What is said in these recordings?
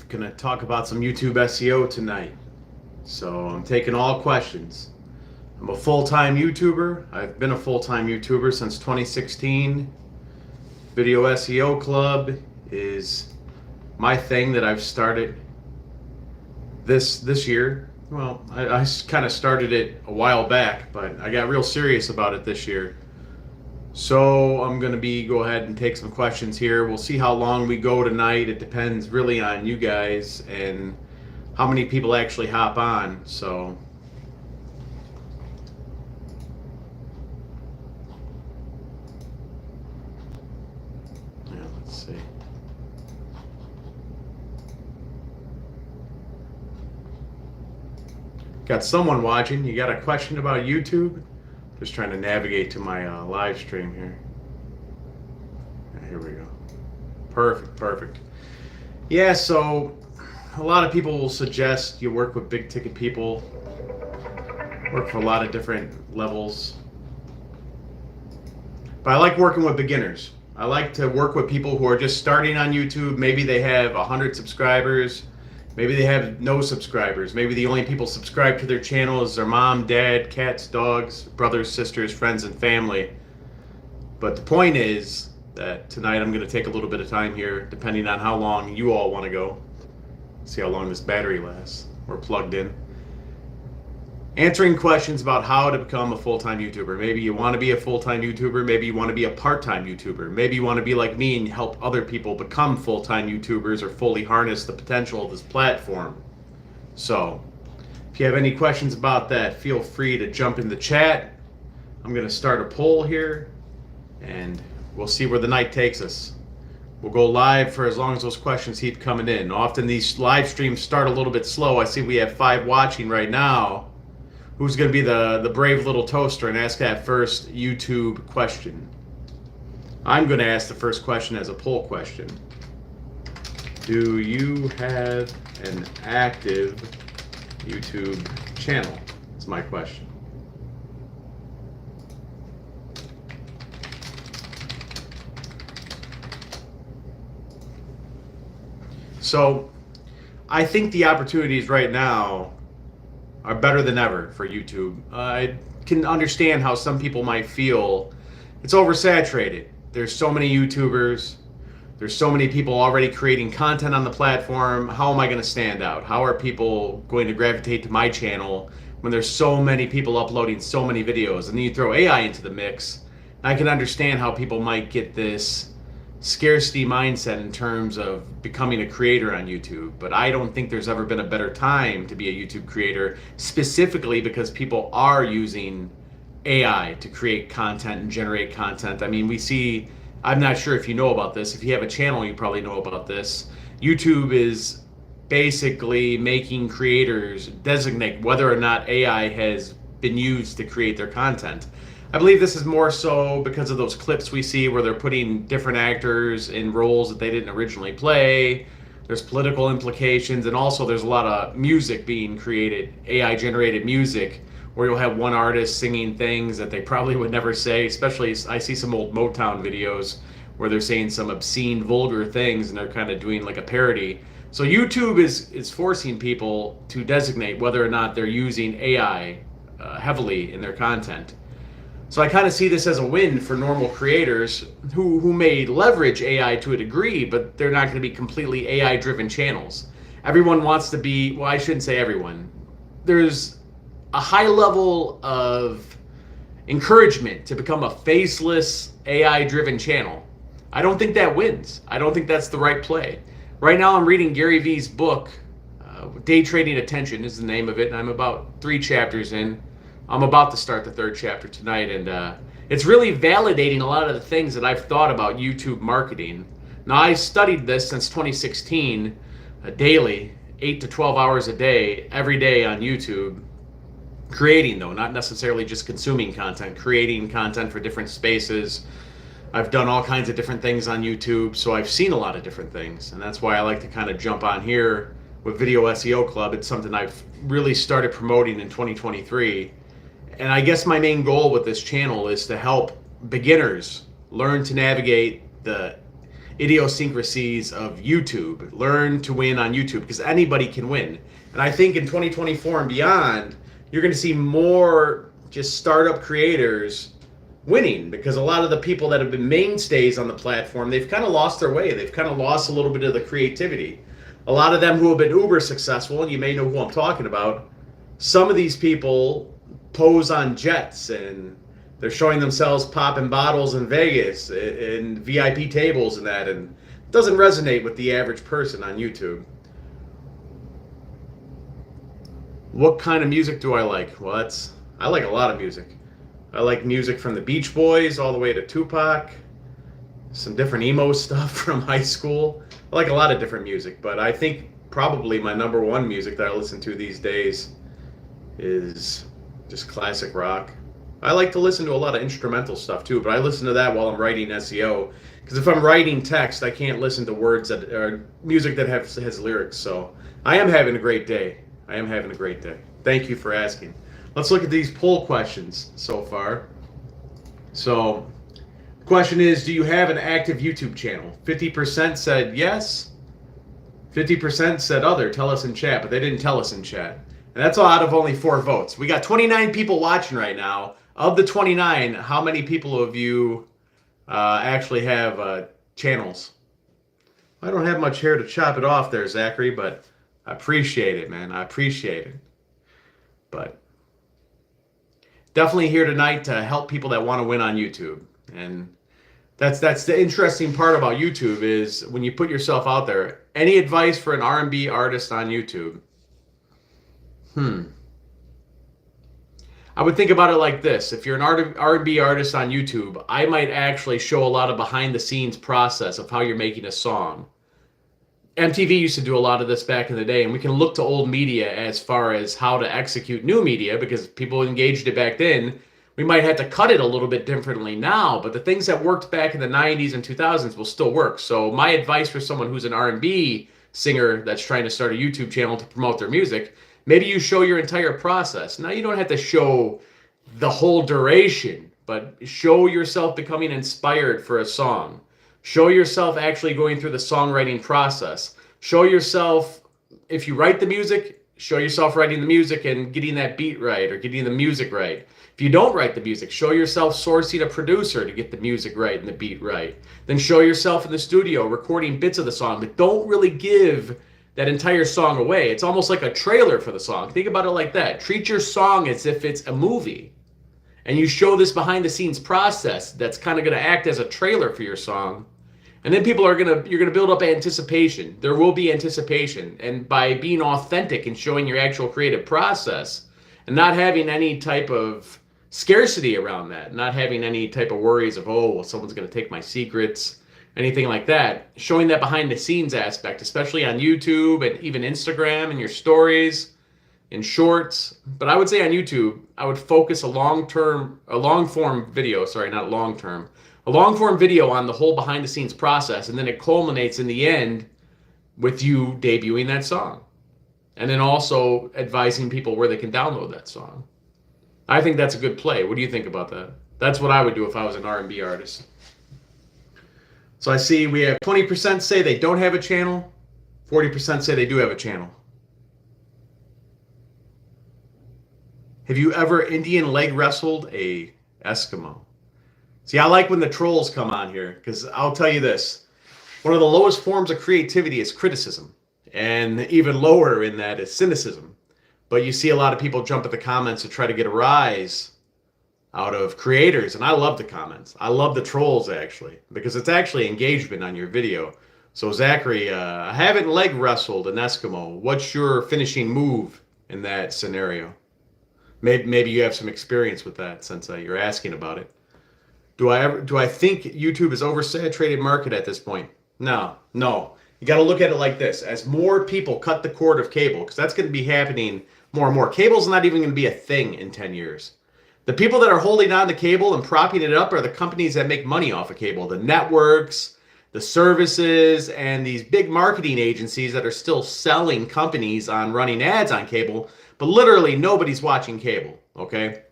Gonna talk about some YouTube SEO tonight. So I'm taking all questions. I'm a full-time YouTuber. I've been a full-time YouTuber since 2016. Video SEO Club is my thing that I've started this year. Well, I kind of started it a while back, but I got real serious about it this year. So I'm going to go ahead and take some questions here. We'll see how long we go tonight. It depends really on you guys and how many people actually hop on. So yeah, let's see. Got someone watching. You got a question about YouTube? Just trying to navigate to my live stream here. Here we go. Perfect. Yeah, so a lot of people will suggest you work with big ticket people, work for a lot of different levels. But I like working with beginners. I like to work with people who are just starting on YouTube. Maybe they have 100 subscribers. Maybe they have no subscribers. Maybe the only people subscribed to their channel is their mom, dad, cats, dogs, brothers, sisters, friends, and family. But the point is that tonight I'm going to take a little bit of time here, depending on how long you all want to go. See how long this battery lasts. We're plugged in. Answering questions about how to become a full-time YouTuber. Maybe you want to be a full-time YouTuber. Maybe you want to be a part-time YouTuber. Maybe you want to be like me and help other people become full-time YouTubers or fully harness the potential of this platform. So, if you have any questions about that, feel free to jump in the chat. I'm going to start a poll here, and we'll see where the night takes us. We'll go live for as long as those questions keep coming in. Often these live streams start a little bit slow. I see we have 5 watching right now. Who's going to be the brave little toaster and ask that first YouTube question? I'm going to ask the first question as a poll question. Do you have an active YouTube channel? That's my question. So, I think the opportunities right now are better than ever for YouTube. I can understand how some people might feel it's oversaturated. There's so many YouTubers. There's so many people already creating content on the platform. How am I going to stand out? How are people going to gravitate to my channel when there's so many people uploading so many videos? And then you throw AI into the mix. I can understand how people might get this scarcity mindset in terms of becoming a creator on YouTube, but I don't think there's ever been a better time to be a YouTube creator, specifically because people are using AI to create content and generate content. I mean, we see, I'm not sure if you know about this. If you have a channel, you probably know about this. YouTube is basically making creators designate whether or not AI has been used to create their content. I believe this is more so because of those clips we see where they're putting different actors in roles that they didn't originally play. There's political implications, and also there's a lot of music being created, AI generated music, where you'll have one artist singing things that they probably would never say. Especially, I see some old Motown videos where they're saying some obscene, vulgar things, and they're kind of doing like a parody. So YouTube is forcing people to designate whether or not they're using AI heavily in their content. So I kind of see this as a win for normal creators who may leverage AI to a degree, but they're not going to be completely AI-driven channels. Everyone wants to be, well, I shouldn't say everyone. There's a high level of encouragement to become a faceless, AI-driven channel. I don't think that wins. I don't think that's the right play. Right now I'm reading Gary Vee's book, Day Trading Attention is the name of it, and I'm about 3 chapters in. I'm about to start the 3rd chapter tonight, and it's really validating a lot of the things that I've thought about YouTube marketing. Now, I studied this since 2016, daily, 8 to 12 hours a day, every day on YouTube, creating though, not necessarily just consuming content, creating content for different spaces. I've done all kinds of different things on YouTube, so I've seen a lot of different things, and that's why I like to kind of jump on here with Video SEO Club. It's something I've really started promoting in 2023. And I guess my main goal with this channel is to help beginners learn to navigate the idiosyncrasies of YouTube. Learn to win on YouTube because anybody can win. And I think in 2024 and beyond, you're going to see more just startup creators winning because a lot of the people that have been mainstays on the platform, they've kind of lost their way. They've kind of lost a little bit of the creativity. A lot of them who have been uber successful, and you may know who I'm talking about, some of these people pose on jets and they're showing themselves popping bottles in Vegas and VIP tables and that, and it doesn't resonate with the average person on YouTube. What kind of music do I like? Well, I like a lot of music. I like music from the Beach Boys all the way to Tupac, some different emo stuff from high school. I like a lot of different music, but I think probably my number one music that I listen to these days is just classic rock. I like to listen to a lot of instrumental stuff too, but I listen to that while I'm writing SEO. Because if I'm writing text, I can't listen to words that are music that has lyrics. So I am having a great day. I am having a great day. Thank you for asking. Let's look at these poll questions so far. So the question is, do you have an active YouTube channel? 50% said yes. 50% said other. Tell us in chat, but they didn't tell us in chat. And that's all out of only 4 votes. We got 29 people watching right now. Of the 29, how many people of you actually have channels? I don't have much hair to chop it off there, Zachary, but I appreciate it, man. I appreciate it. But definitely here tonight to help people that want to win on YouTube. And that's the interesting part about YouTube is when you put yourself out there. Any advice for an R&B artist on YouTube? I would think about it like this. If you're an R&B artist on YouTube, I might actually show a lot of behind the scenes process of how you're making a song. MTV used to do a lot of this back in the day, and we can look to old media as far as how to execute new media because people engaged it back then. We might have to cut it a little bit differently now, but the things that worked back in the 90s and 2000s will still work. So my advice for someone who's an R&B singer that's trying to start a YouTube channel to promote their music, maybe you show your entire process. Now, you don't have to show the whole duration, but show yourself becoming inspired for a song. Show yourself actually going through the songwriting process. Show yourself, if you write the music, show yourself writing the music and getting that beat right or getting the music right. If you don't write the music, show yourself sourcing a producer to get the music right and the beat right. Then show yourself in the studio recording bits of the song, but don't really give that entire song away. It's almost like a trailer for the song. Think about it like that. Treat your song as if it's a movie. And you show this behind the scenes process that's kind of going to act as a trailer for your song. And then you're going to build up anticipation. There will be anticipation. And by being authentic and showing your actual creative process and not having any type of scarcity around that, not having any type of worries of, oh, well, someone's going to take my secrets, anything like that, showing that behind the scenes aspect, especially on YouTube and even Instagram and your stories and shorts. But I would say on YouTube, I would focus a long form video on the whole behind the scenes process. And then it culminates in the end with you debuting that song. And then also advising people where they can download that song. I think that's a good play. What do you think about that? That's what I would do if I was an R&B artist. So I see we have 20% say they don't have a channel, 40% say they do have a channel. Have you ever Indian leg wrestled a Eskimo? See, I like when the trolls come on here because I'll tell you this. One of the lowest forms of creativity is criticism. And even lower in that is cynicism. But you see a lot of people jump at the comments to try to get a rise out of creators, and I love the comments. I love the trolls, actually, because it's actually engagement on your video. So, Zachary, I haven't leg wrestled an Eskimo. What's your finishing move in that scenario? Maybe you have some experience with that since you're asking about it. Do I think YouTube is oversaturated market at this point? No. You got to look at it like this. As more people cut the cord of cable, because that's going to be happening more and more. Cable's not even going to be a thing in 10 years. The people that are holding on to cable and propping it up are the companies that make money off of cable. The networks, the services, and these big marketing agencies that are still selling companies on running ads on cable. But literally nobody's watching cable, okay?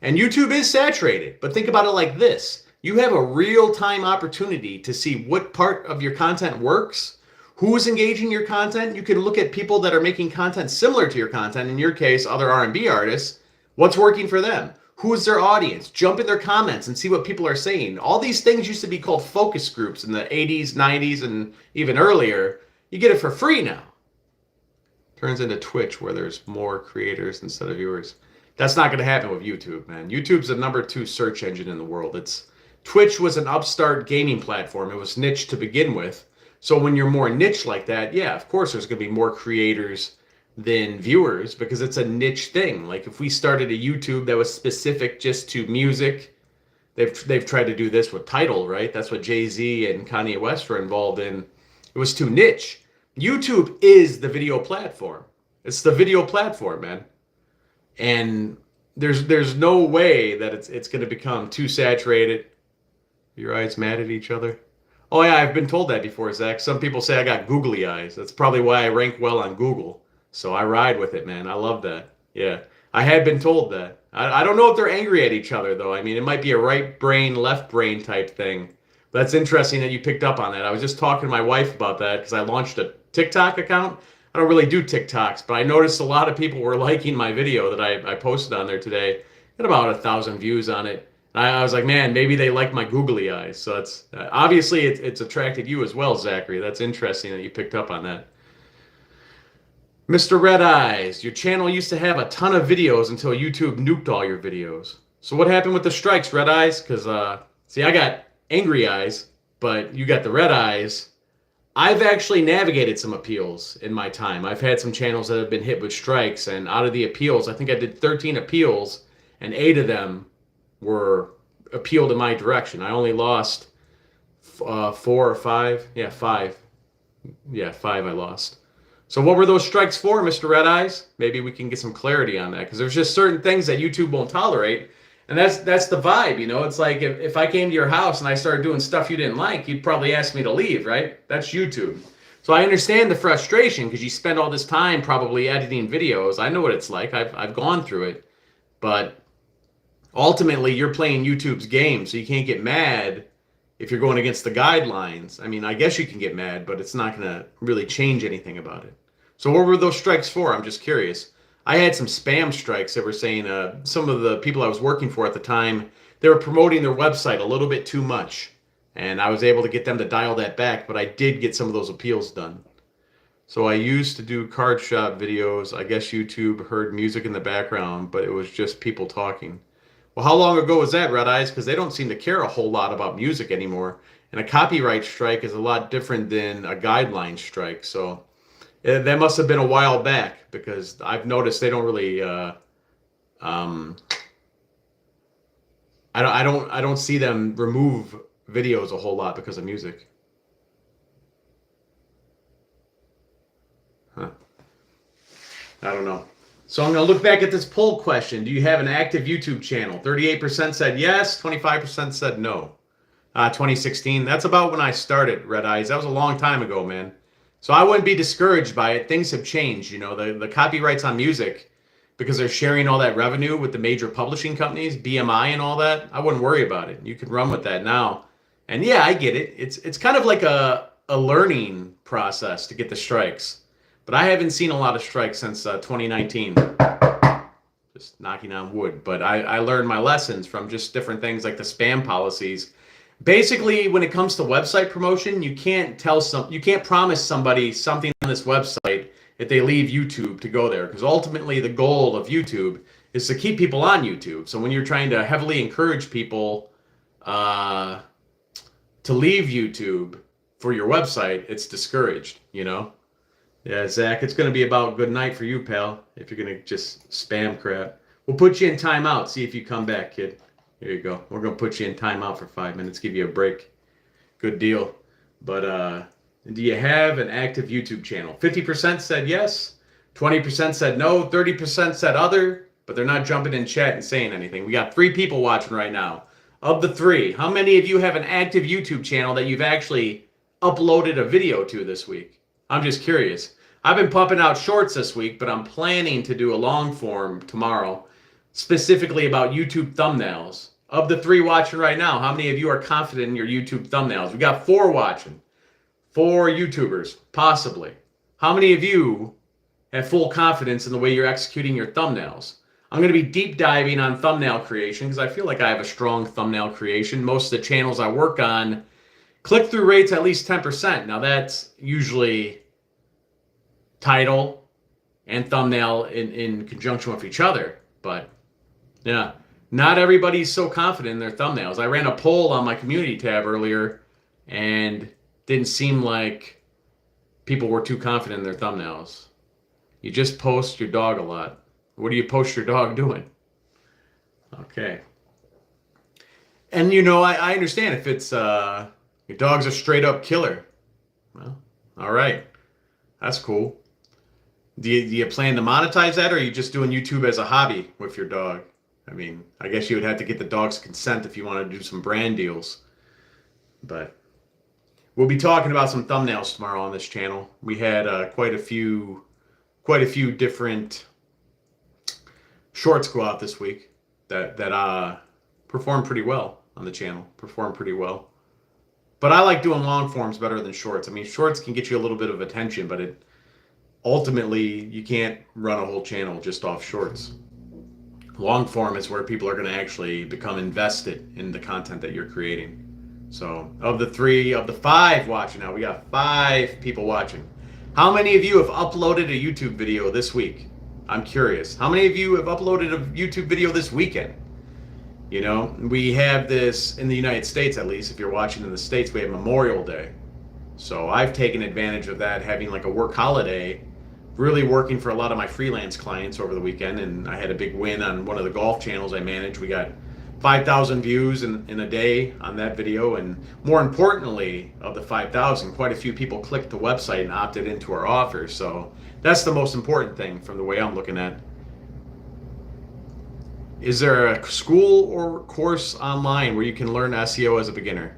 And YouTube is saturated. But think about it like this. You have a real-time opportunity to see what part of your content works, who's engaging your content. You can look at people that are making content similar to your content, in your case, other R&B artists, what's working for them, who's their audience, jump in their comments and see what people are saying. All these things used to be called focus groups in the 80s, 90s, and even earlier. You get it for free now. Turns into Twitch where there's more creators instead of viewers. That's not going to happen with YouTube, man. YouTube's the #2 search engine in the world. Twitch was an upstart gaming platform. It was niche to begin with. So when you're more niche like that, yeah, of course there's going to be more creators than viewers because it's a niche thing. Like if we started a YouTube that was specific just to music, they've tried to do this with Tidal, right? That's what Jay-Z and Kanye West were involved in. It was too niche. YouTube is the video platform. It's the video platform, man. And there's no way that it's going to become too saturated. Your eyes mad at each other? Oh yeah, I've been told that before, Zach. Some people say I got googly eyes. That's probably why I rank well on Google. So I ride with it, man. I love that. Yeah, I had been told that. I don't know if they're angry at each other, though. I mean, it might be a right brain, left brain type thing. That's interesting that you picked up on that. I was just talking to my wife about that because I launched a TikTok account. I don't really do TikToks, but I noticed a lot of people were liking my video that I posted on there today. Got about 1,000 views on it. I was like, man, maybe they like my googly eyes. So it's obviously it's attracted you as well, Zachary. That's interesting that you picked up on that. Mr. Red Eyes, your channel used to have a ton of videos until YouTube nuked all your videos. So what happened with the strikes, Red Eyes? Because, see, I got angry eyes, but you got the red eyes. I've actually navigated some appeals in my time. I've had some channels that have been hit with strikes, and out of the appeals, I think I did 13 appeals, and 8 of them were appealed in my direction. I only lost 4 or 5. Yeah, 5. Yeah, 5 I lost. So what were those strikes for, Mr. Red Eyes? Maybe we can get some clarity on that, because there's just certain things that YouTube won't tolerate, and that's the vibe, you know? It's like if I came to your house and I started doing stuff you didn't like, you'd probably ask me to leave, right? That's YouTube. So I understand the frustration, because you spend all this time probably editing videos. I know what it's like. I've gone through it. But ultimately, you're playing YouTube's game, so you can't get mad if you're going against the guidelines. I mean, I guess you can get mad, but it's not going to really change anything about it. So what were those strikes for? I'm just curious. I had some spam strikes that were saying some of the people I was working for at the time, they were promoting their website a little bit too much. And I was able to get them to dial that back, but I did get some of those appeals done. So I used to do card shop videos. I guess YouTube heard music in the background, but it was just people talking. Well, how long ago was that, Red Eyes? Because they don't seem to care a whole lot about music anymore. And a copyright strike is a lot different than a guideline strike. So that must have been a while back, because I've noticed they don't really. I don't see them remove videos a whole lot because of music. Huh. I don't know. So I'm going to look back at this poll question. Do you have an active YouTube channel? 38% said yes, 25% said no. 2016, that's about when I started, Red Eyes. That was a long time ago, man. So I wouldn't be discouraged by it. Things have changed, you know. The copyrights on music, because they're sharing all that revenue with the major publishing companies, BMI and all that, I wouldn't worry about it. You can run with that now. And yeah, I get it. It's kind of like a learning process to get the strikes. But I haven't seen a lot of strikes since 2019. Just knocking on wood. But I learned my lessons from just different things like the spam policies. Basically, when it comes to website promotion, you can't promise somebody something on this website if they leave YouTube to go there, because ultimately the goal of YouTube is to keep people on YouTube. So when you're trying to heavily encourage people to leave YouTube for your website, it's discouraged, you know? Yeah, Zach, it's going to be about good night for you, pal, if you're going to just spam crap. We'll put you in timeout, see if you come back, kid. Here you go. We're going to put you in timeout for 5 minutes, give you a break. Good deal. But do you have an active YouTube channel? 50% said yes, 20% said no, 30% said other, but they're not jumping in chat and saying anything. We got 3 people watching right now. Of the 3, how many of you have an active YouTube channel that you've actually uploaded a video to this week? I'm just curious. I've been pumping out shorts this week, but I'm planning to do a long form tomorrow, specifically about YouTube thumbnails. Of the 3 watching right now, how many of you are confident in your YouTube thumbnails? We got 4 watching. 4 YouTubers, possibly. How many of you have full confidence in the way you're executing your thumbnails? I'm going to be deep diving on thumbnail creation because I feel like I have a strong thumbnail creation. Most of the channels I work on, click-through rates at least 10%. Now that's usually title and thumbnail in conjunction with each other. But yeah, not everybody's so confident in their thumbnails. I ran a poll on my community tab earlier and didn't seem like people were too confident in their thumbnails. You just post your dog a lot. What do you post your dog doing? Okay. And I understand if it's your dog's a straight up killer. Well, all right. That's cool. Do you plan to monetize that, or are you just doing YouTube as a hobby with your dog? I mean, I guess you would have to get the dog's consent if you want to do some brand deals. But we'll be talking about some thumbnails tomorrow on this channel. We had quite a few different shorts go out this week that performed pretty well on the channel. Performed pretty well. But I like doing long forms better than shorts. I mean, shorts can get you a little bit of attention, but ultimately you can't run a whole channel just off shorts. Long form is where people are going to actually become invested in the content that you're creating. So of the 5 watching now, we got 5 people watching. How many of you have uploaded a YouTube video this week? I'm curious. How many of you have uploaded a YouTube video this weekend? We have this in the United States, at least. If you're watching in the States, we have Memorial Day. So I've taken advantage of that, having like a work holiday, really working for a lot of my freelance clients over the weekend. And I had a big win on one of the golf channels I manage. We got 5,000 views in a day on that video. And more importantly, of the 5,000, quite a few people clicked the website and opted into our offer. So that's the most important thing from the way I'm looking at. Is there a school or course online where you can learn SEO as a beginner?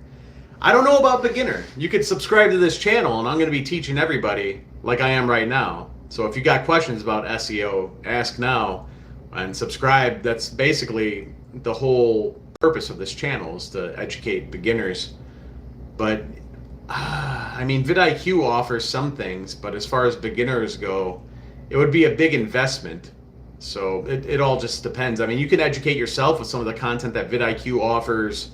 I don't know about beginner. You could subscribe to this channel and I'm going to be teaching everybody like I am right now. So if you got questions about SEO, ask now and subscribe. That's basically the whole purpose of this channel, is to educate beginners. But I mean, vidIQ offers some things, but as far as beginners go, it would be a big investment. So it all just depends. I mean, you can educate yourself with some of the content that vidIQ offers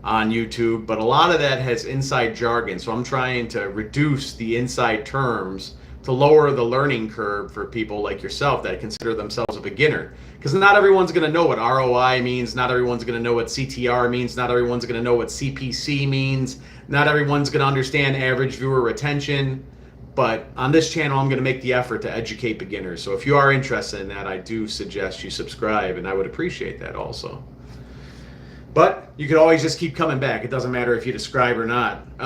on YouTube, but a lot of that has inside jargon. So I'm trying to reduce the inside terms to lower the learning curve for people like yourself that consider themselves a beginner. Because not everyone's going to know what ROI means. Not everyone's going to know what CTR means. Not everyone's going to know what CPC means. Not everyone's going to understand average viewer retention. But on this channel, I'm going to make the effort to educate beginners. So if you are interested in that, I do suggest you subscribe, and I would appreciate that also. But you can always just keep coming back. It doesn't matter if you subscribe or not,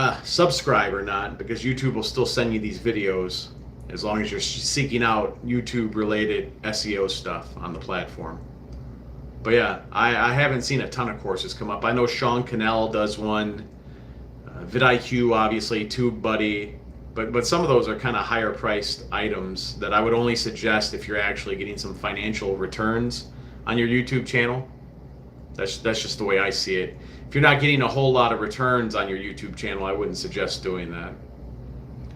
because YouTube will still send you these videos as long as you're seeking out YouTube-related SEO stuff on the platform. But yeah, I haven't seen a ton of courses come up. I know Sean Cannell does one, vidIQ, obviously, TubeBuddy, but some of those are kind of higher priced items that I would only suggest if you're actually getting some financial returns on your YouTube channel. That's just the way I see it. If you're not getting a whole lot of returns on your YouTube channel, I wouldn't suggest doing that.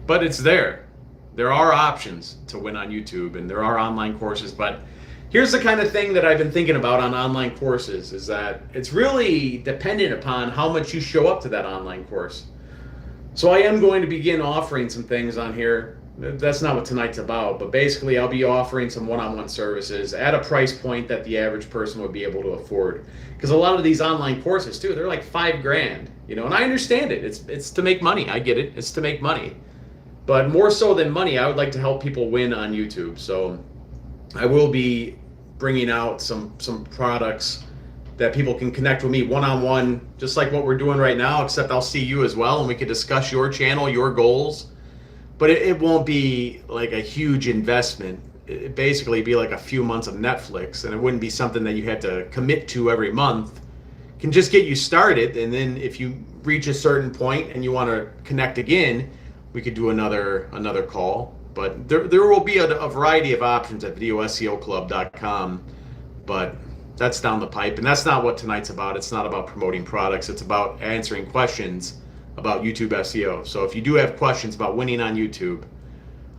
But it's there. There are options to win on YouTube, and there are online courses. But here's the kind of thing that I've been thinking about on online courses, is that it's really dependent upon how much you show up to that online course. So I am going to begin offering some things on here. That's not what tonight's about, but basically I'll be offering some one-on-one services at a price point that the average person would be able to afford. Because a lot of these online courses too, they're like $5,000, and I understand it. It's to make money. I get it. It's to make money. But more so than money, I would like to help people win on YouTube. So I will be bringing out some products that people can connect with me one-on-one, just like what we're doing right now, except I'll see you as well, and we can discuss your channel, your goals. But it won't be like a huge investment. It'd basically be like a few months of Netflix, and it wouldn't be something that you had to commit to every month. It can just get you started, and then if you reach a certain point and you want to connect again, we could do another call. But there will be a variety of options at videoSEOclub.com. But That's down the pipe, and that's not what tonight's about. It's not about promoting products. It's about answering questions about YouTube SEO. So if you do have questions about winning on YouTube,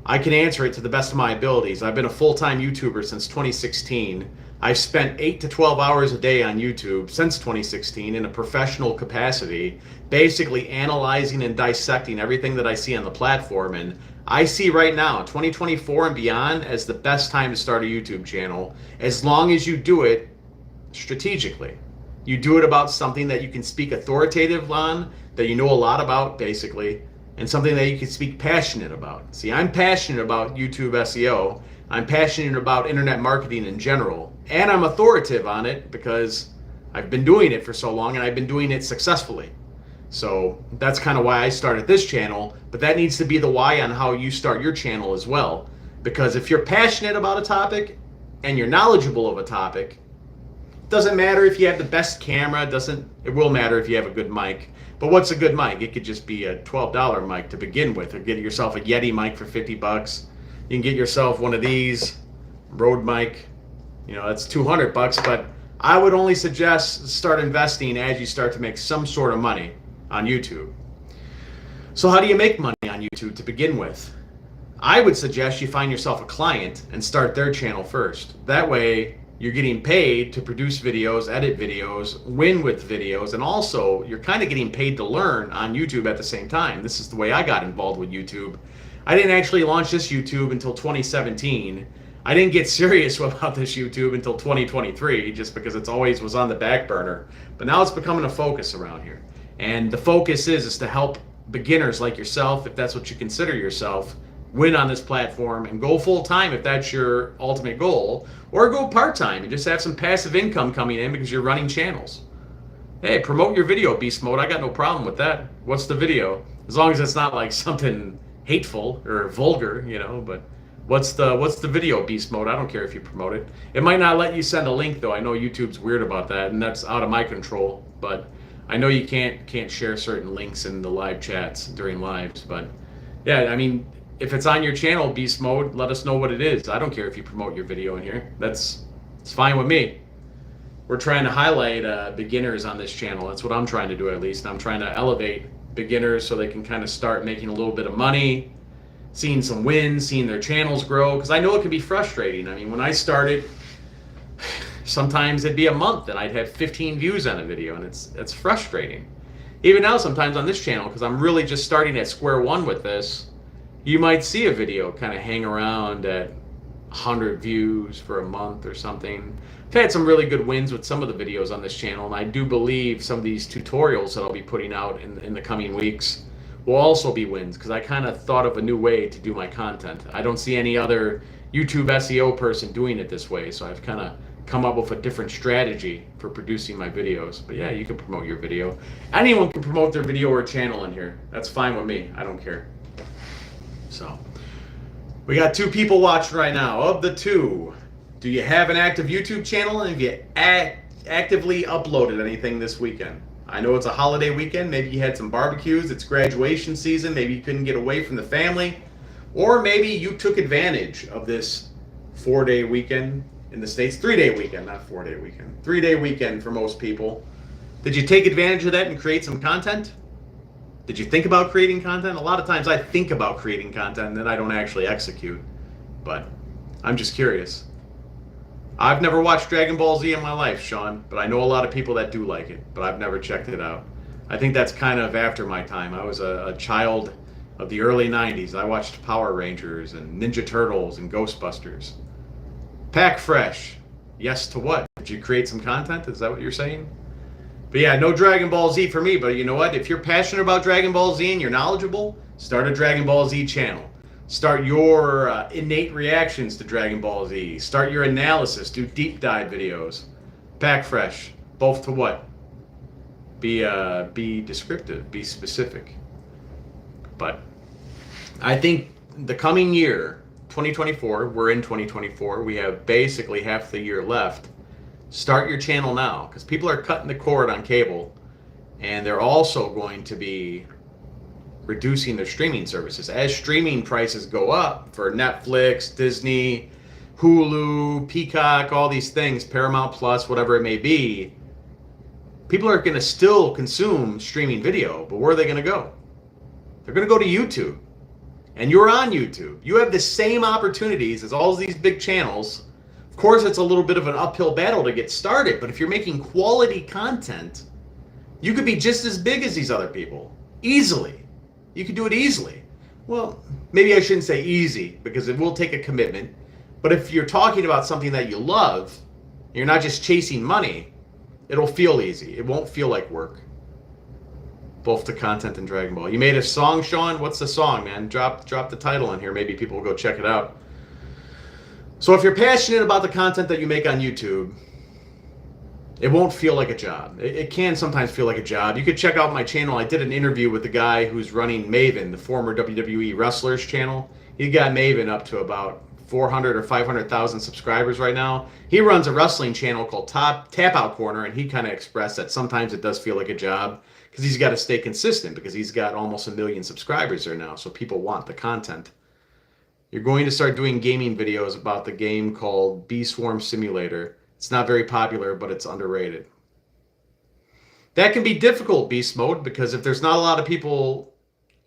I can answer it to the best of my abilities. I've been a full-time YouTuber since 2016. I've spent 8 to 12 hours a day on YouTube since 2016 in a professional capacity, basically analyzing and dissecting everything that I see on the platform. And I see right now, 2024 and beyond, as the best time to start a YouTube channel, as long as you do it strategically. You do it about something that you can speak authoritative on, that you know a lot about, basically, and something that you can speak passionate about. See, I'm passionate about YouTube SEO. I'm passionate about internet marketing in general, and I'm authoritative on it because I've been doing it for so long and I've been doing it successfully. So that's kind of why I started this channel, but that needs to be the why on how you start your channel as well. Because if you're passionate about a topic and you're knowledgeable of a topic, it doesn't matter if you have the best camera, it will matter if you have a good mic. But what's a good mic? It could just be a $12 mic to begin with, or get yourself a Yeti mic for $50. You can get yourself one of these, Rode mic, that's $200, but I would only suggest start investing as you start to make some sort of money on YouTube. So how do you make money on YouTube to begin with? I would suggest you find yourself a client and start their channel first. That way you're getting paid to produce videos, edit videos, win with videos, and also you're kind of getting paid to learn on YouTube at the same time. This is the way I got involved with YouTube. I didn't actually launch this YouTube until 2017. I didn't get serious about this YouTube until 2023, just because it's always was on the back burner. But now it's becoming a focus around here. And the focus is to help beginners like yourself, if that's what you consider yourself, win on this platform and go full-time if that's your ultimate goal, or go part-time and just have some passive income coming in because you're running channels. Hey, promote your video, beast mode. I got no problem with that. What's the video? As long as it's not like something hateful or vulgar, but what's the video, beast mode? I don't care if you promote it. It might not let you send a link though. I know YouTube's weird about that, and that's out of my control, but I know you can't share certain links in the live chats during lives. But yeah, I mean, if it's on your channel, beast mode, let us know what it is. I don't care if you promote your video in here. It's fine with me. We're trying to highlight beginners on this channel. That's what I'm trying to do, at least. I'm trying to elevate beginners so they can kind of start making a little bit of money, seeing some wins, seeing their channels grow, because I know it can be frustrating. I mean, when I started, sometimes it'd be a month and I'd have 15 views on a video, and it's frustrating. Even now, sometimes on this channel, because I'm really just starting at square one with this, you might see a video kind of hang around at 100 views for a month or something. I've had some really good wins with some of the videos on this channel, and I do believe some of these tutorials that I'll be putting out in the coming weeks will also be wins, because I kind of thought of a new way to do my content. I don't see any other YouTube SEO person doing it this way, so I've kind of come up with a different strategy for producing my videos. But yeah, you can promote your video. Anyone can promote their video or channel in here. That's fine with me. I don't care. So we got 2 people watching right now. Of the 2, do you have an active YouTube channel, and have you actively uploaded anything this weekend? I know it's a holiday weekend. Maybe you had some barbecues. It's graduation season. Maybe you couldn't get away from the family. Or maybe you took advantage of this 4-day weekend in the States. 3-day weekend, not 4-day weekend. 3-day weekend for most people. Did you take advantage of that and create some content? Did you think about creating content? A lot of times I think about creating content and then I don't actually execute. But I'm just curious. I've never watched Dragon Ball Z in my life, Sean, but I know a lot of people that do like it, but I've never checked it out. I think that's kind of after my time. I was a child of the early 90s. I watched Power Rangers and Ninja Turtles and Ghostbusters. Pack fresh. Yes to what? Did you create some content? Is that what you're saying? But yeah, no Dragon Ball Z for me, but you know what? If you're passionate about Dragon Ball Z and you're knowledgeable, start a Dragon Ball Z channel. Start your innate reactions to Dragon Ball Z. Start your analysis. Do deep dive videos. Pack fresh. Both to what? Be descriptive. Be specific. But I think the coming year, 2024, we're in 2024. We have basically half the year left. Start your channel now, because people are cutting the cord on cable, and they're also going to be reducing their streaming services. As streaming prices go up for Netflix, Disney, Hulu, Peacock, all these things, Paramount Plus, whatever it may be, people are going to still consume streaming video, but where are they going to go? They're going to go to YouTube. And you're on YouTube. You have the same opportunities as all of these big channels. Of course, it's a little bit of an uphill battle to get started, but if you're making quality content, you could be just as big as these other people. Easily. You could do it easily. Well, maybe I shouldn't say easy, because it will take a commitment. But if you're talking about something that you love, you're not just chasing money, it'll feel easy. It won't feel like work. Both the content and Dragon Ball. You made a song, Sean? What's the song, man? Drop the title in here. Maybe people will go check it out. So if you're passionate about the content that you make on YouTube, it won't feel like a job. It can sometimes feel like a job. You could check out my channel. I did an interview with the guy who's running Maven, the former WWE wrestlers channel. He got Maven up to about 400 or 500,000 subscribers right now. He runs a wrestling channel called Tap Out Corner, and he kind of expressed that sometimes it does feel like a job because he's got to stay consistent because he's got almost 1 million subscribers there now, so people want the content. You're going to start doing gaming videos about the game called Bee Swarm Simulator. It's not very popular, but it's underrated. That can be difficult, Beast Mode, because if there's not a lot of people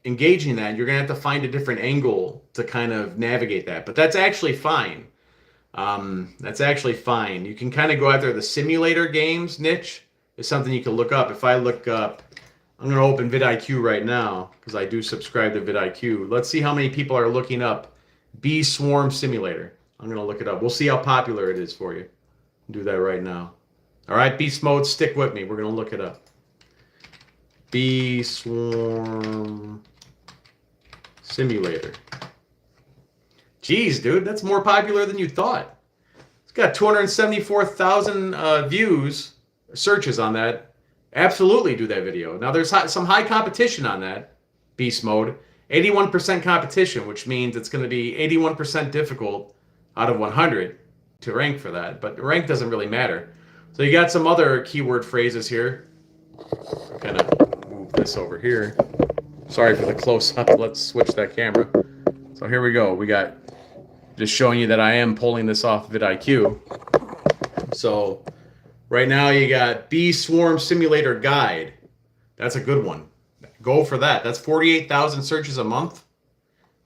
engaging that, you're going to have to find a different angle to kind of navigate that. But that's actually fine. That's actually fine. You can kind of go after the simulator games niche. Is something you can look up. If I look up, I'm going to open vidIQ right now because I do subscribe to vidIQ. Let's see how many people are looking up Bee Swarm Simulator. I'm going to look it up. We'll see how popular it is for you. Do that right now. All right, Beast Mode, stick with me. We're going to look it up. Bee Swarm Simulator. Jeez, dude, that's more popular than you thought. It's got 274,000 views, searches on that. Absolutely do that video. Now, there's some high competition on that, Beast Mode. 81% competition, which means it's going to be 81% difficult out of 100 to rank for that. But rank doesn't really matter. So you got some other keyword phrases here. Kind of move this over here. Sorry for the close-up. Let's switch that camera. So here we go. We got just showing you that I am pulling this off vidIQ. So right now you got Bee Swarm Simulator Guide. That's a good one. Go for that. That's 48,000 searches a month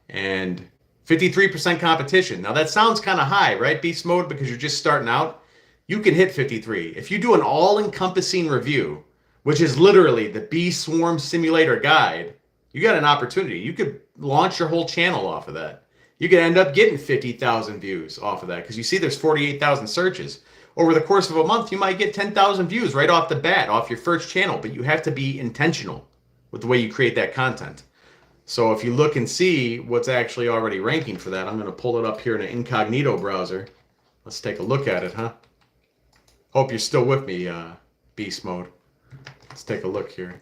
and 53% competition. Now that sounds kind of high, right, Beast Mode? Because you're just starting out. You can hit 53. If you do an all-encompassing review, which is literally the Bee Swarm Simulator Guide, you got an opportunity. You could launch your whole channel off of that. You could end up getting 50,000 views off of that because you see there's 48,000 searches. Over the course of a month, you might get 10,000 views right off the bat, off your first channel, but you have to be intentional with the way you create that content. So if you look and see what's actually already ranking for that, I'm going to pull it up here in an incognito browser. Let's take a look at it, huh? Hope you're still with me, Beast Mode. Let's take a look here.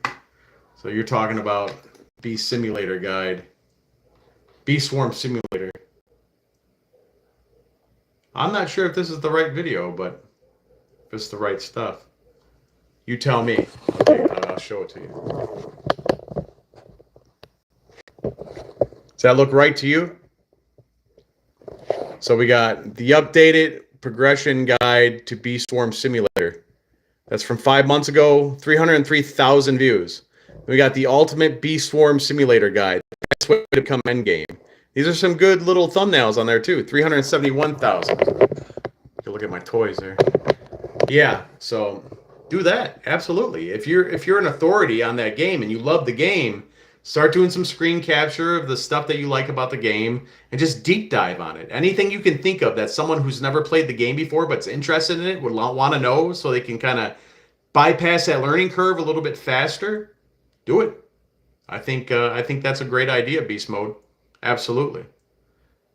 So you're talking about Bee Simulator Guide. Bee Swarm Simulator. I'm not sure if this is the right video, but if it's the right stuff. You tell me. Okay, I'll show it to you. Does that look right to you? So we got the updated progression guide to Bee Swarm Simulator. That's from 5 months ago, 303,000 views. We got the ultimate Bee Swarm Simulator guide. Best way to become endgame. These are some good little thumbnails on there too. 371,000. Look at my toys there. Yeah, so do that. Absolutely. If you're an authority on that game and you love the game, start doing some screen capture of the stuff that you like about the game and just deep dive on it. Anything you can think of that someone who's never played the game before but's interested in it would want to know so they can kind of bypass that learning curve a little bit faster, do it. I think that's a great idea, Beast Mode. Absolutely.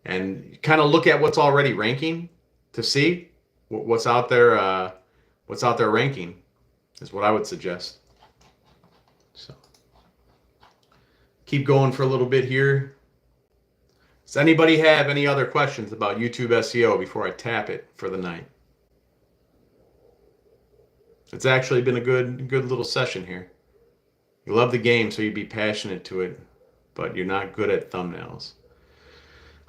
And kind of look at what's already ranking to see what's out there ranking is what I would suggest. So keep going for a little bit here. Does anybody have any other questions about YouTube SEO before I tap it for the night? It's actually been a good little session here. You love the game, so you'd be passionate to it, but you're not good at thumbnails.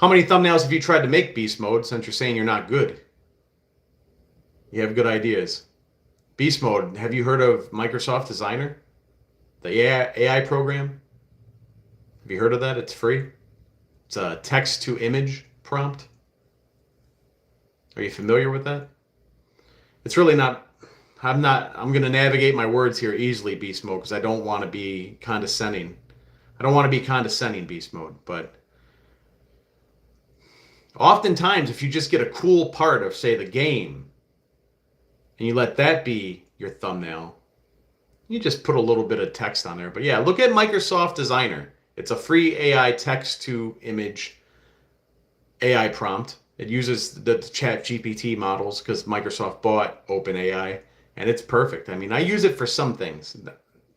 How many thumbnails have you tried to make, beast mode, since you're saying you're not good? You have good ideas. Beast mode, have you heard of Microsoft Designer? The AI program? Have you heard of that? It's free. It's a text to image prompt. Are you familiar with that? It's really not. I'm going to navigate my words here easily, beast mode, because I don't want to be condescending. I don't want to be condescending, beast mode, but oftentimes if you just get a cool part of, say, the game, and you let that be your thumbnail, you just put a little bit of text on there. But yeah, look at Microsoft Designer. It's a free AI text to image AI prompt. It uses the chat GPT models because Microsoft bought OpenAI, and it's perfect. I mean, I use it for some things.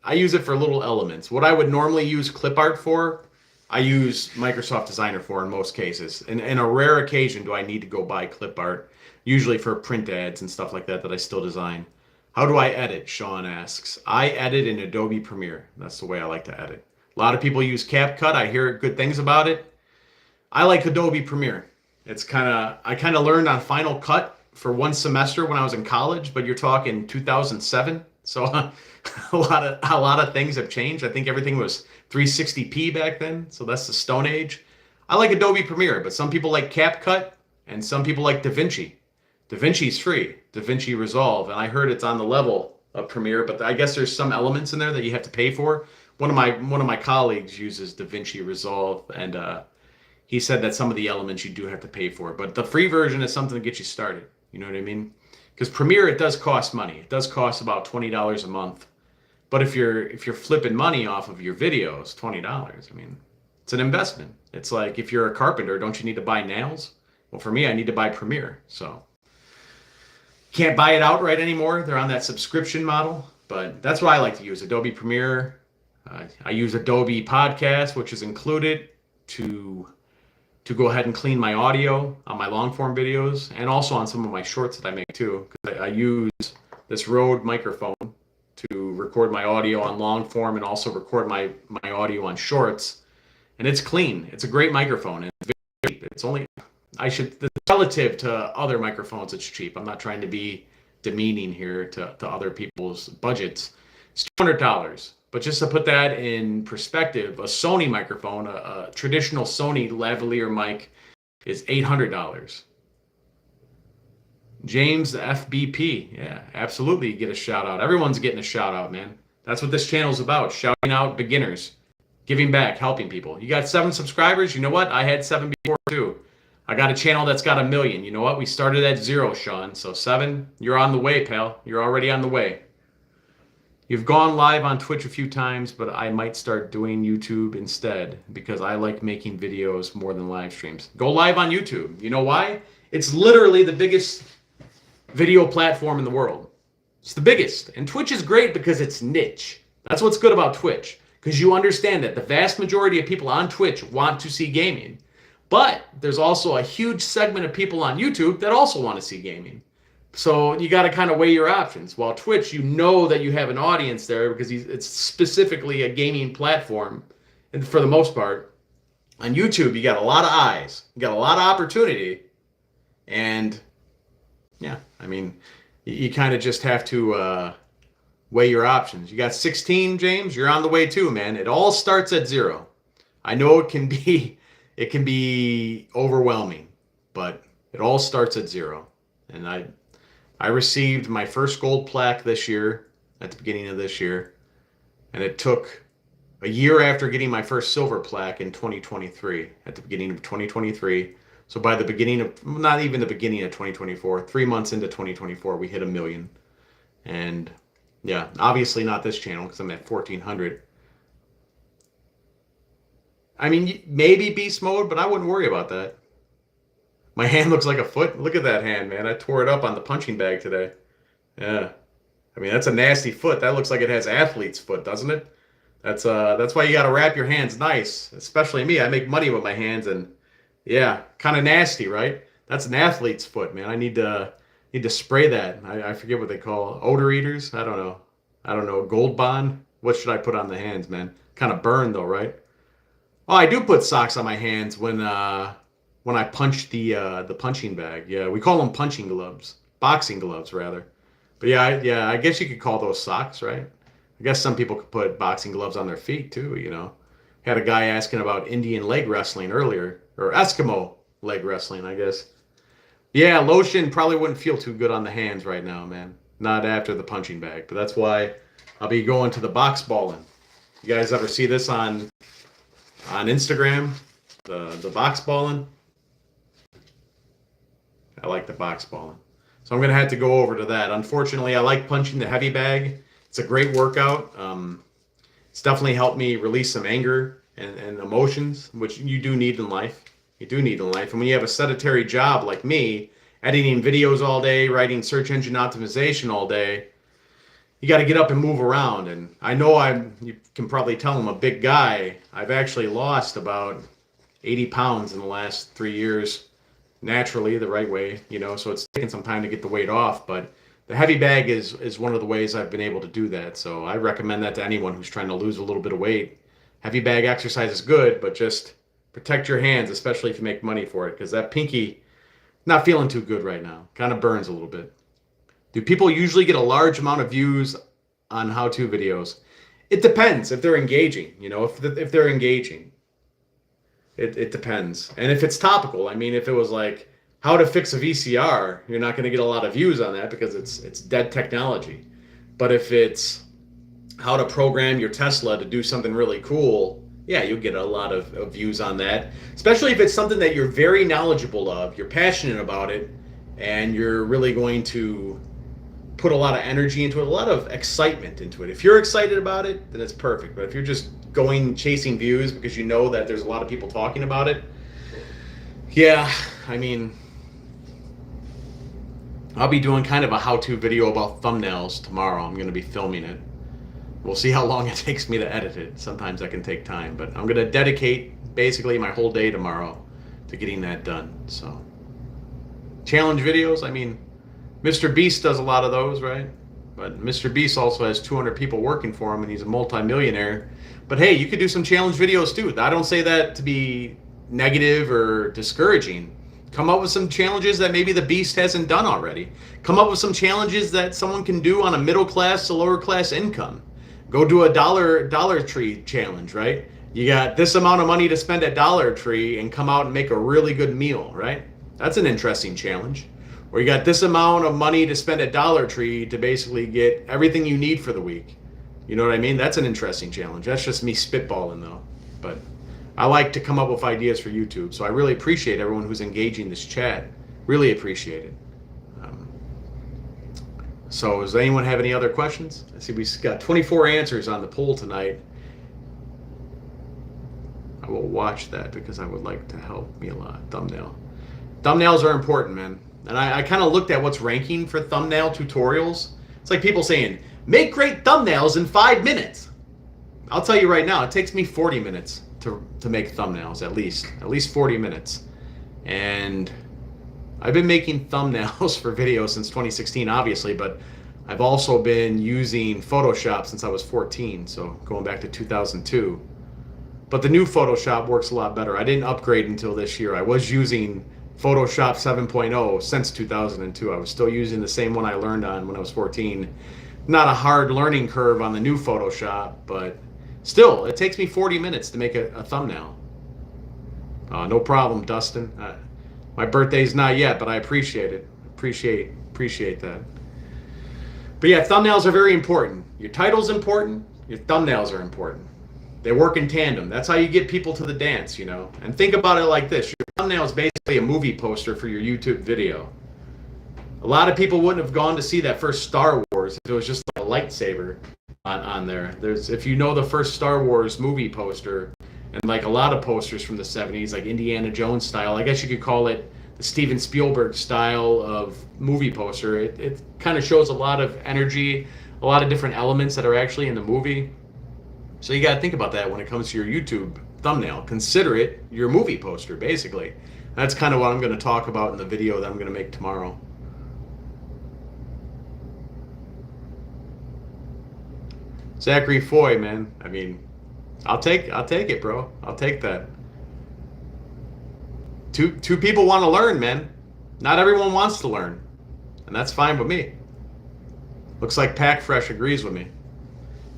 I use it for little elements. What I would normally use clip art for, I use Microsoft Designer for in most cases. And in a rare occasion do I need to go buy clip art, usually for print ads and stuff like that that I still design. How do I edit? Sean asks. I edit in Adobe Premiere. That's the way I like to edit. A lot of people use CapCut. I hear good things about it. I like Adobe Premiere. I kind of learned on Final Cut for one semester when I was in college, but you're talking 2007. So a lot of things have changed. I think everything was 360p back then. So that's the Stone Age. I like Adobe Premiere, but some people like CapCut and some people like DaVinci. DaVinci's free, DaVinci Resolve, and I heard it's on the level of Premiere, but I guess there's some elements in there that you have to pay for. One of my colleagues uses DaVinci Resolve, and he said that some of the elements you do have to pay for, but the free version is something to get you started. You know what I mean? Because Premiere, it does cost money. It does cost about $20 a month. But if you're flipping money off of your videos, $20, I mean, it's an investment. It's like if you're a carpenter, don't you need to buy nails? Well, for me, I need to buy Premiere. So can't buy it outright anymore. They're on that subscription model, but that's what I like to use. Adobe Premiere. I use Adobe Podcast, which is included to go ahead and clean my audio on my long form videos and also on some of my shorts that I make too. Because I use this Rode microphone to record my audio on long form and also record my audio on shorts. And it's clean. It's a great microphone. And it's only, relative to other microphones, it's cheap. I'm not trying to be demeaning here to other people's budgets. It's $200. But just to put that in perspective, a Sony microphone, a traditional Sony lavalier mic, is $800. James, the FBP, yeah, absolutely get a shout out. Everyone's getting a shout out, man. That's what this channel's about, shouting out beginners, giving back, helping people. You got 7 subscribers? You know what? I had 7 before too. I got a channel that's got 1 million. You know what? We started at 0, Sean. So 7, you're on the way, pal. You're already on the way. You've gone live on Twitch a few times, but I might start doing YouTube instead because I like making videos more than live streams. Go live on YouTube. You know why? It's literally the biggest video platform in the world. It's the biggest. And Twitch is great because it's niche. That's what's good about Twitch, because you understand that the vast majority of people on Twitch want to see gaming. But there's also a huge segment of people on YouTube that also want to see gaming. So you got to kind of weigh your options. While Twitch, you know that you have an audience there because it's specifically a gaming platform, and for the most part. On YouTube, you got a lot of eyes. You got a lot of opportunity. And yeah, I mean, you kind of just have to weigh your options. You got 16, James. You're on the way too, man. It all starts at 0. I know it can be overwhelming, but it all starts at 0. And I received my first gold plaque this year, at the beginning of this year, and it took a year after getting my first silver plaque in 2023, at the beginning of 2023. So by the beginning of, not even the beginning of 2024, 3 months into 2024, we hit 1 million. And yeah, obviously not this channel because I'm at 1,400. I mean, maybe beast mode, but I wouldn't worry about that. My hand looks like a foot. Look at that hand, man. I tore it up on the punching bag today. Yeah. I mean, that's a nasty foot. That looks like it has athlete's foot, doesn't it? That's why you got to wrap your hands nice. Especially me. I make money with my hands, and yeah, kind of nasty, right? That's an athlete's foot, man. I need to spray that. I forget what they call odor eaters. I don't know. Gold Bond. What should I put on the hands, man? Kind of burn though, right? Oh, I do put socks on my hands when when I punch the punching bag. Yeah, we call them punching gloves, boxing gloves rather. But yeah, I guess you could call those socks, right? I guess some people could put boxing gloves on their feet too. You know, had a guy asking about Indian leg wrestling earlier, or Eskimo leg wrestling, I guess. Yeah, lotion probably wouldn't feel too good on the hands right now, man. Not after the punching bag, but that's why I'll be going to the box balling. You guys ever see this on Instagram? The box balling? I like the box balling. So I'm gonna have to go over to that. Unfortunately, I like punching the heavy bag. It's a great workout. It's definitely helped me release some anger and emotions, which you do need in life. You do need in life. And when you have a sedentary job like me, editing videos all day, writing search engine optimization all day, you got to get up and move around. And I know you can probably tell I'm a big guy. I've actually lost about 80 pounds in the last 3 years, naturally, the right way, you know, so it's taken some time to get the weight off. But the heavy bag is one of the ways I've been able to do that. So I recommend that to anyone who's trying to lose a little bit of weight. Heavy bag exercise is good, but just protect your hands, especially if you make money for it, because that pinky, not feeling too good right now. Kind of burns a little bit. Do people usually get a large amount of views on how-to videos? It depends if they're engaging, you know, if they're engaging. It depends. And if it's topical, I mean, if it was like how to fix a VCR, you're not going to get a lot of views on that because it's dead technology. But if it's how to program your Tesla to do something really cool, yeah, you'll get a lot of views on that. Especially if it's something that you're very knowledgeable of, you're passionate about it, and you're really going to put a lot of energy into it, a lot of excitement into it. If you're excited about it, then it's perfect. But if you're just going chasing views because you know that there's a lot of people talking about it, yeah, I mean, I'll be doing kind of a how-to video about thumbnails tomorrow. I'm going to be filming it. We'll see how long it takes me to edit it. Sometimes that can take time, but I'm going to dedicate basically my whole day tomorrow to getting that done. So, challenge videos, I mean, Mr. Beast does a lot of those, right? But Mr. Beast also has 200 people working for him, and he's a multi-millionaire. But hey, you could do some challenge videos too. I don't say that to be negative or discouraging. Come up with some challenges that maybe the Beast hasn't done already. Come up with some challenges that someone can do on a middle class to lower class income. Go do a Dollar Tree challenge, right? You got this amount of money to spend at Dollar Tree and come out and make a really good meal, right? That's an interesting challenge. Or you got this amount of money to spend at Dollar Tree to basically get everything you need for the week. You know what I mean? That's an interesting challenge. That's just me spitballing though. But I like to come up with ideas for YouTube. So I really appreciate everyone who's engaging this chat. Really appreciate it. So does anyone have any other questions? I see we got 24 answers on the poll tonight. I will watch that because I would like to help me a lot. Thumbnail. Thumbnails are important, man. And I kind of looked at what's ranking for thumbnail tutorials. It's like people saying, make great thumbnails in 5 minutes. I'll tell you right now, it takes me 40 minutes to make thumbnails, at least 40 minutes. And I've been making thumbnails for videos since 2016, obviously, but I've also been using Photoshop since I was 14, so going back to 2002. But the new Photoshop works a lot better. I didn't upgrade until this year. I was using Photoshop 7.0 since 2002. I was still using the same one I learned on when I was 14. Not a hard learning curve on the new Photoshop, but still, it takes me 40 minutes to make a thumbnail. No problem, Dustin. My birthday's not yet, but I appreciate it. Appreciate that. But yeah, thumbnails are very important. Your title's important. Your thumbnails are important. They work in tandem. That's how you get people to the dance, you know. And think about it like this. Your thumbnail is basically a movie poster for your YouTube video. A lot of people wouldn't have gone to see that first Star Wars if it was just like a lightsaber on there. If you know the first Star Wars movie poster, and like a lot of posters from the 70s, like Indiana Jones style, I guess you could call it the Steven Spielberg style of movie poster. It kind of shows a lot of energy, a lot of different elements that are actually in the movie. So you got to think about that when it comes to your YouTube thumbnail. Consider it your movie poster, basically. That's kind of what I'm going to talk about in the video that I'm going to make tomorrow. Zachary Foy, man. I mean, I'll take it, bro. I'll take that. Two people want to learn, man. Not everyone wants to learn, and that's fine with me. Looks like Pack Fresh agrees with me.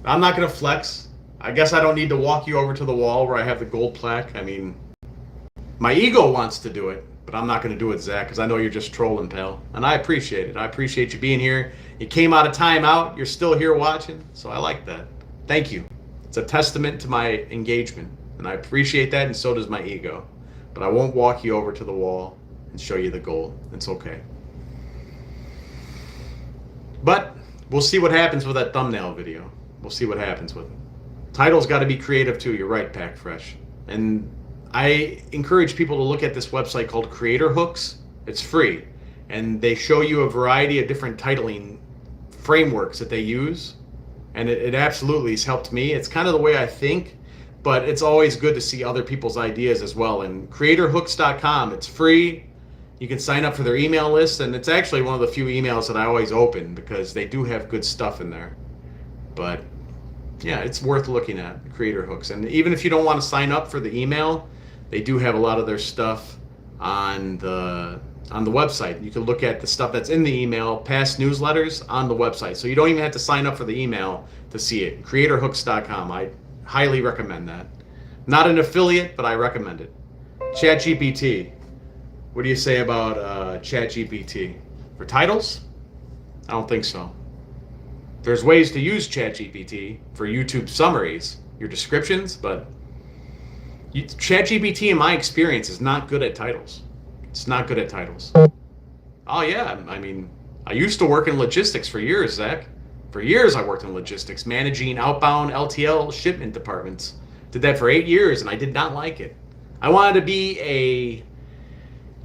I'm not gonna flex. I guess I don't need to walk you over to the wall where I have the gold plaque. I mean, my ego wants to do it, but I'm not gonna do it, Zach, because I know you're just trolling, pal. And I appreciate it. I appreciate you being here. You came out of timeout. You're still here watching, so I like that. Thank you. It's a testament to my engagement, and I appreciate that, and so does my ego. But I won't walk you over to the wall and show you the gold. It's okay. But we'll see what happens with that thumbnail video. We'll see what happens with it. Title's got to be creative too. You're right, Pack Fresh. And I encourage people to look at this website called Creator Hooks. It's free, and they show you a variety of different titling frameworks that they use, and it absolutely has helped me. It's kind of the way I think, but it's always good to see other people's ideas as well. And creatorhooks.com, it's free. You can sign up for their email list, and it's actually one of the few emails that I always open because they do have good stuff in there. But yeah, it's worth looking at, Creator Hooks. And even if you don't want to sign up for the email, they do have a lot of their stuff on the website. You can look at the stuff that's in the email, past newsletters on the website. So you don't even have to sign up for the email to see it. Creatorhooks.com. I highly recommend that. Not an affiliate, but I recommend it. ChatGPT. What do you say about ChatGPT? For titles? I don't think so. There's ways to use ChatGPT for YouTube summaries, your descriptions, but ChatGPT, in my experience, is not good at titles. It's not good at titles. Oh yeah, I mean, I used to work in logistics for years, Zach. For years I worked in logistics, managing outbound LTL shipment departments. Did that for 8 years, and I did not like it. I wanted to be a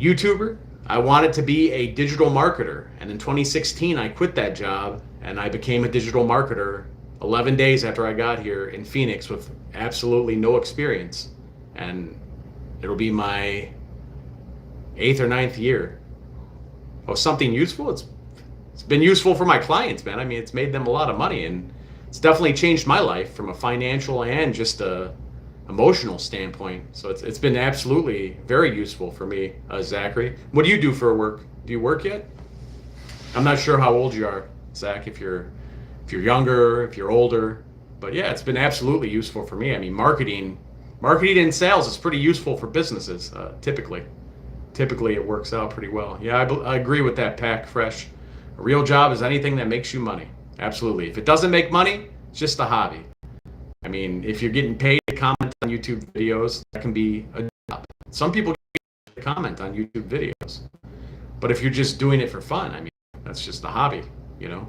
YouTuber. I wanted to be a digital marketer. And in 2016, I quit that job, and I became a digital marketer 11 days after I got here in Phoenix with absolutely no experience. And it'll be my 8th or 9th year. Oh, something useful? It's been useful for my clients, man. I mean, it's made them a lot of money, and it's definitely changed my life from a financial and just a emotional standpoint. So it's been absolutely very useful for me, Zachary. What do you do for work? Do you work yet? I'm not sure how old you are, Zach, if you're younger, if you're older. But yeah, it's been absolutely useful for me. I mean, marketing and sales is pretty useful for businesses, typically. Typically, it works out pretty well. Yeah, I agree with that, Pack Fresh. A real job is anything that makes you money. Absolutely. If it doesn't make money, it's just a hobby. I mean, if you're getting paid to comment on YouTube videos, that can be a job. Some people get paid to comment on YouTube videos. But if you're just doing it for fun, I mean, that's just a hobby, you know?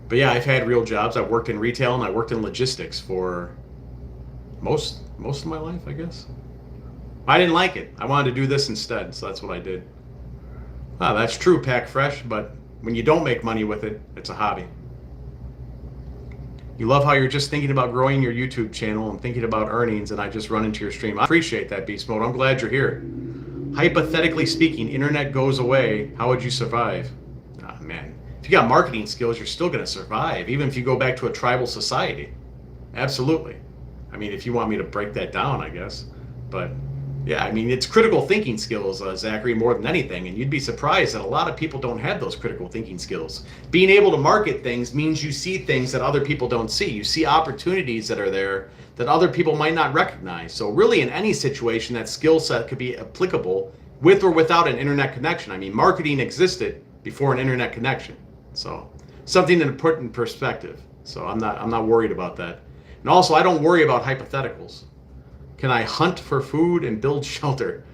But yeah, I've had real jobs. I've worked in retail and I worked in logistics for most of my life, I guess. I didn't like it. I wanted to do this instead, so that's what I did. Ah, that's true, Pack Fresh, but when you don't make money with it, it's a hobby. You love how you're just thinking about growing your YouTube channel and thinking about earnings, and I just run into your stream. I appreciate that, Beast Mode. I'm glad you're here. Hypothetically speaking, internet goes away, how would you survive? Ah, man. If you got marketing skills, you're still going to survive, even if you go back to a tribal society. Absolutely. I mean, if you want me to break that down, I guess. But yeah, I mean, it's critical thinking skills, Zachary, more than anything. And you'd be surprised that a lot of people don't have those critical thinking skills. Being able to market things means you see things that other people don't see. You see opportunities that are there that other people might not recognize. So really, in any situation, that skill set could be applicable with or without an internet connection. I mean, marketing existed before an internet connection. So something to put in perspective. So I'm not worried about that. And also, I don't worry about hypotheticals. Can I hunt for food and build shelter?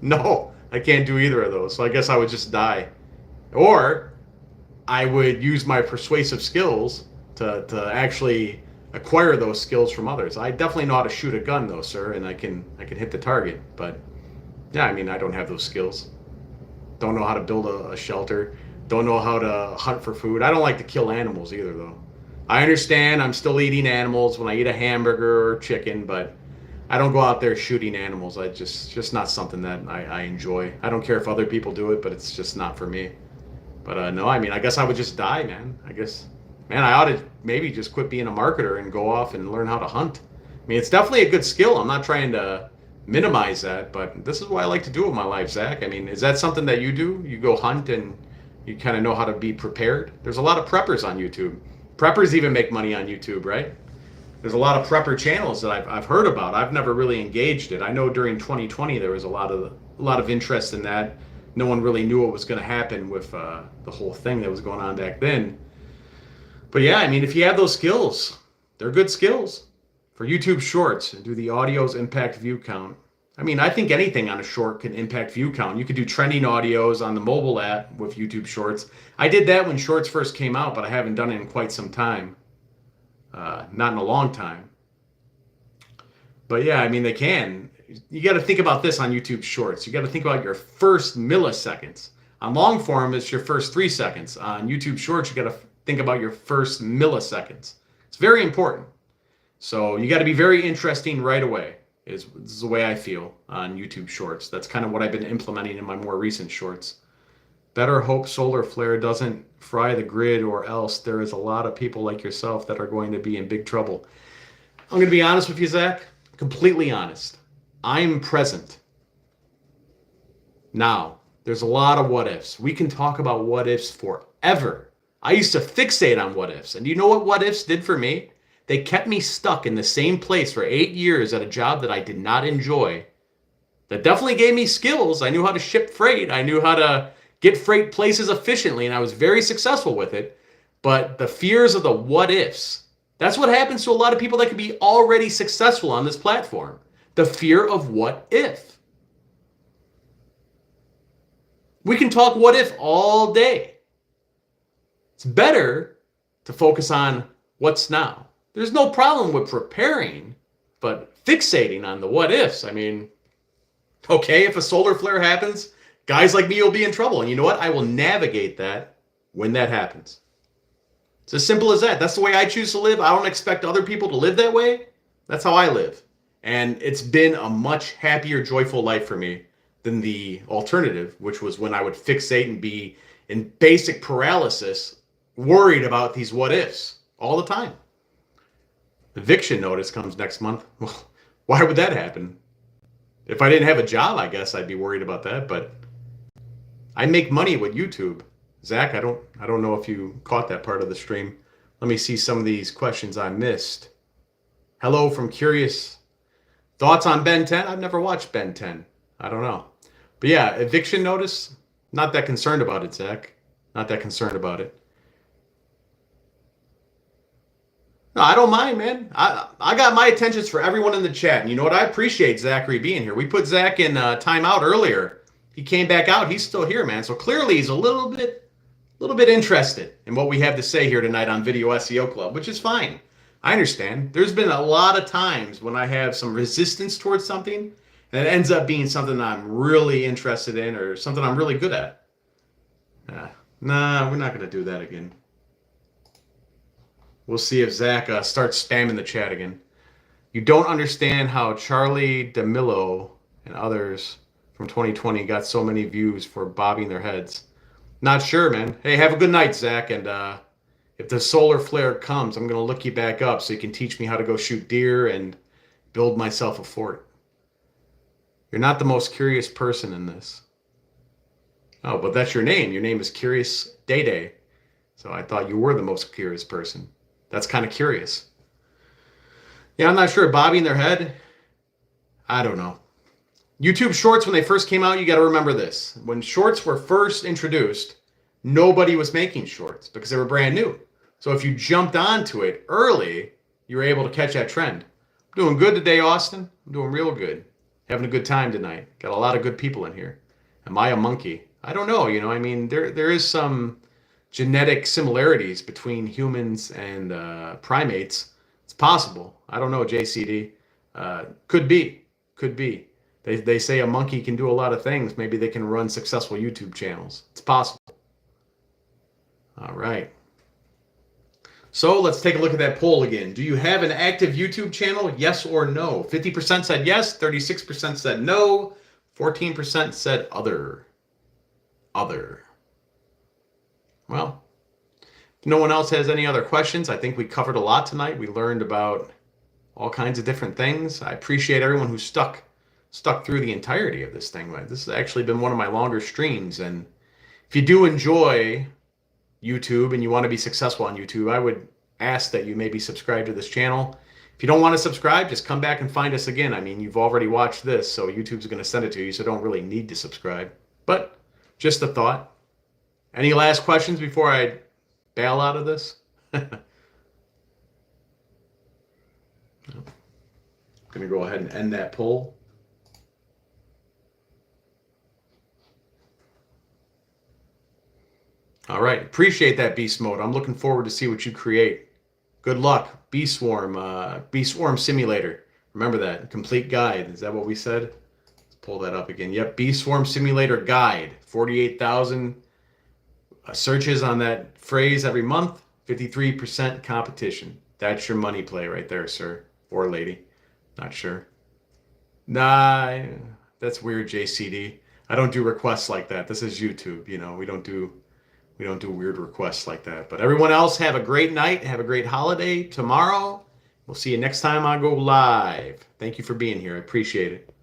No, I can't do either of those. So I guess I would just die. Or I would use my persuasive skills to actually acquire those skills from others. I definitely know how to shoot a gun though, sir, and I can hit the target. But yeah, I mean, I don't have those skills. Don't know how to build a shelter. Don't know how to hunt for food. I don't like to kill animals either though. I understand I'm still eating animals when I eat a hamburger or chicken, but I don't go out there shooting animals. I just not something that I enjoy. I don't care if other people do it, but it's just not for me. But no, I mean, I guess I would just die, man. I guess, man, I ought to maybe just quit being a marketer and go off and learn how to hunt. I mean, it's definitely a good skill. I'm not trying to minimize that, but this is what I like to do with my life, Zach. I mean, is that something that you do? You go hunt and you kind of know how to be prepared? There's a lot of preppers on YouTube. Preppers even make money on YouTube, right? There's a lot of prepper channels that I've heard about. I've never really engaged it. I know during 2020 there was a lot of interest in that. No one really knew what was going to happen with the whole thing that was going on back then. But yeah, I mean, if you have those skills, they're good skills. For YouTube Shorts, do the audio's impact view count? I mean, I think anything on a short can impact view count. You could do trending audios on the mobile app with YouTube Shorts. I did that when Shorts first came out, but I haven't done it in quite some time. Not in a long time. But yeah, I mean, they can. You got to think about this on YouTube Shorts. You got to think about your first milliseconds. On long form, it's your first 3 seconds. On YouTube Shorts, you got to think about your first milliseconds. It's very important. So you got to be very interesting right away. This is the way I feel on YouTube Shorts. That's kind of what I've been implementing in my more recent shorts. Better hope solar flare doesn't fry the grid, or else there is a lot of people like yourself that are going to be in big trouble. I'm going to be honest with you, Zach. Completely honest. I'm present. Now, there's a lot of what ifs. We can talk about what ifs forever. I used to fixate on what ifs. And you know what ifs did for me? They kept me stuck in the same place for 8 years at a job that I did not enjoy. That definitely gave me skills. I knew how to ship freight. I knew how to get freight places efficiently, and I was very successful with it. But the fears of the what ifs, that's what happens to a lot of people that can be already successful on this platform. The fear of what if. We can talk what if all day. It's better to focus on what's now. There's no problem with preparing, but fixating on the what ifs. I mean, okay, if a solar flare happens, guys like me will be in trouble. And you know what? I will navigate that when that happens. It's as simple as that. That's the way I choose to live. I don't expect other people to live that way. That's how I live. And it's been a much happier, joyful life for me than the alternative, which was when I would fixate and be in basic paralysis, worried about these what ifs all the time. Eviction notice comes next month. Well, why would that happen? If I didn't have a job, I guess I'd be worried about that, but I make money with YouTube. Zach, I don't know if you caught that part of the stream. Let me see some of these questions I missed. Hello from Curious. Thoughts on Ben 10? I've never watched Ben 10. I don't know. But yeah, eviction notice, not that concerned about it, Zach. Not that concerned about it. No, I don't mind, man. I got my attentions for everyone in the chat. And you know what? I appreciate Zachary being here. We put Zach in timeout earlier. He came back out. He's still here, man. So clearly he's a little bit interested in what we have to say here tonight on Video SEO Club, which is fine. I understand. There's been a lot of times when I have some resistance towards something, and it ends up being something I'm really interested in or something I'm really good at. Nah, we're not going to do that again. We'll see if Zach starts spamming the chat again. You don't understand how Charlie DeMillo and others from 2020 got so many views for bobbing their heads. Not sure, man. Hey, have a good night, Zach. And if the solar flare comes, I'm going to look you back up so you can teach me how to go shoot deer and build myself a fort. You're not the most curious person in this. Oh, but that's your name. Your name is Curious Day Day. So I thought you were the most curious person. That's kind of curious. Yeah, I'm not sure. Bobbing their head? I don't know. YouTube Shorts, when they first came out, you got to remember this. When Shorts were first introduced, nobody was making Shorts because they were brand new. So if you jumped onto it early, you were able to catch that trend. I'm doing good today, Austin. I'm doing real good. Having a good time tonight. Got a lot of good people in here. Am I a monkey? I don't know. You know, I mean, there is some genetic similarities between humans and primates. It's possible. I don't know, JCD. Could be. They say a monkey can do a lot of things. Maybe they can run successful YouTube channels. It's possible. All right. So let's take a look at that poll again. Do you have an active YouTube channel? Yes or no? 50% said yes. 36% said no. 14% said other. Well, if no one else has any other questions, I think we covered a lot tonight. We learned about all kinds of different things. I appreciate everyone who stuck through the entirety of this thing. This has actually been one of my longer streams, and if you do enjoy YouTube and you want to be successful on YouTube, I would ask that you maybe subscribe to this channel. If you don't want to subscribe, just come back and find us again. I mean, you've already watched this, so YouTube's going to send it to you, so don't really need to subscribe. But just a thought. Any last questions before I bail out of this? I'm going to go ahead and end that poll. All right. Appreciate that, Beast Mode. I'm looking forward to see what you create. Good luck. Bee Swarm Simulator. Remember that. Complete guide. Is that what we said? Let's pull that up again. Yep. Bee Swarm Simulator guide. 48,000 searches on that phrase every month. 53% competition. That's your money play right there, sir. Or lady. Not sure. Nah, that's weird, JCD. I don't do requests like that. This is YouTube. You know, we don't do weird requests like that. But everyone else, have a great night. Have a great holiday tomorrow. We'll see you next time I go live. Thank you for being here. I appreciate it.